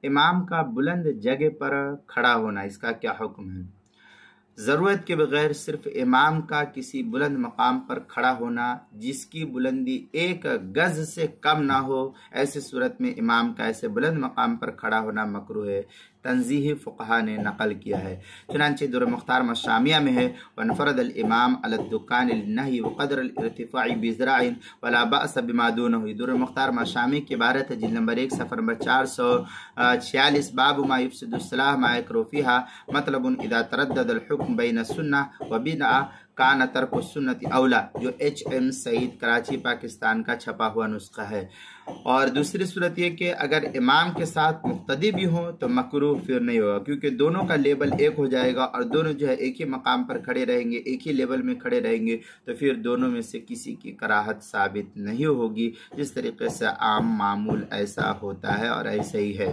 امام کا بلند جگہ پر کھڑا ہونا، اس کا کیا حکم ہے؟ ضرورت کے بغیر صرف امام کا کسی بلند مقام پر کھڑا ہونا جس کی بلندی 1 گز سے کم نہ ہو، ایسی صورت میں امام کا ایسے بلند مقام پر کھڑا ہونا مکروہ ہے، تنزیہی فقہا نے نقل کیا ہے۔ چنانچہ در مختار مشامیہ میں ہے وانفرد الامام علی الدکان للنہی وقدر الارتفاع بذراع ولا بأس بما دونه۔ در مختار مشامی کی عبارت ہے، جلد نمبر 1 صفحہ نمبر 446، باب ما یفسد الصلاح ما یکرہ فیہا، مطلب اذا تردد الحکم بین السنہ وبدعہ کان ترک السنت اولا، جو HM سعید کراچی پاکستان کا چھپا ہوا نسخہ ہے۔ اور دوسری صورت یہ کہ اگر امام کے ساتھ مقتدی بھی ہوں تو مکروہ پھر نہیں ہوگا، کیونکہ دونوں کا لیبل ایک ہو جائے گا اور دونوں جو ہے ایک ہی مقام پر کھڑے رہیں گے، ایک ہی لیبل میں کھڑے رہیں گے، تو پھر دونوں میں سے کسی کی کراہت ثابت نہیں ہوگی، جس طریقے سے عام معمول ایسا ہوتا ہے اور ایسا ہی ہے۔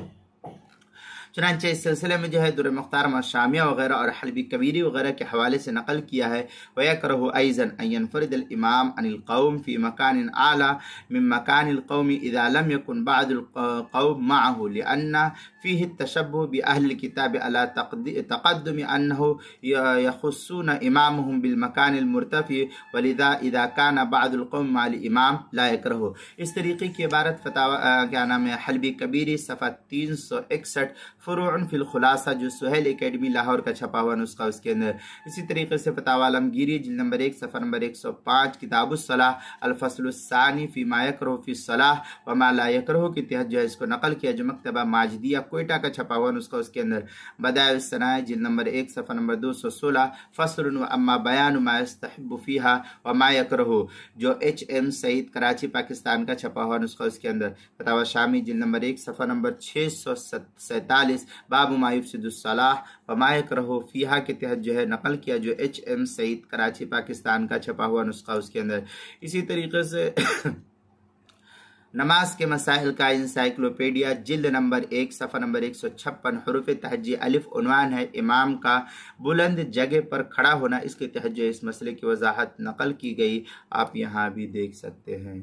چنانچہ اس سلسلے میں جو ہے در مختار مشامیہ وغیرہ اور حلبی کبیری وغیرہ کے حوالے سے نقل کیا ہے، وَيَكْرَهُ أَيْضًا أَن يَنْفَرِدَ الْإِمَامُ عَنِ الْقَوْمِ فِي مَكَانٍ أَعْلَى مِنْ مَكَانِ الْقَوْمِ إِذَا لَمْ يَكُنْ بَعْضُ الْقَوْمِ مَعَهُ لِأَنَّ فِيهِ التَّشَبُّهُ بِأَهْلِ الْكِتَابِ عَلَى تَقَدُّمِ أَنَّهُ يَخُصُّونَ إِمَامَهُمْ بِالْمَكَانِ الْمُرْتَفِعِ وَلِذَا إِذَا كَانَ بَعْضُ الْقَوْمِ مَعَ الْإِمَامِ لَا يَكْرَهُ۔ اس طریقے کی عبارت فتاوی حلبی کبیری صفحہ 361 فروع فی الخلاصہ، جو سہیل اکیڈمی لاہور کا چھپا ہوا نسخہ اس کے اندر۔ اسی طریقے سے فتاوی عالمگیری جلد نمبر 1 صفحہ نمبر 105 کتاب الصلاح الفصل الثانی فی ما یکرہ فی الصلاح وما لا یکرہ کے تحت جو ہے اس کو نقل کیا، جو مکتبہ ماجدیہ کوئٹہ کا چھپا ہوا نسخہ اس کے اندر۔ بدائع الصنائع جلد نمبر 1 صفحہ نمبر 216 فصل واما بیان ما یستحب فیہا وما یکرہ، جو HM سعید کراچی پاکستان کا چھپا ہوا نسخہ اس کے اندر۔ فتاوی شامی جلد نمبر 1 صفحہ نمبر 647 باب ما یفسد الصلاح وما یکرہ فیہا کے تحت جو ہے نقل کیا، جو HM سعید کراچی پاکستان کا چھپا ہوا نسخہ اس کے اندر۔ اسی طریقے سے نماز کے مسائل کا انسائکلوپیڈیا جلد نمبر 1 صفحہ نمبر 156 حروف تہجی الف عنوان ہے امام کا بلند جگہ پر کھڑا ہونا، اس کے تحت جو اس مسئلے کی وضاحت نقل کی گئی، آپ یہاں بھی دیکھ سکتے ہیں۔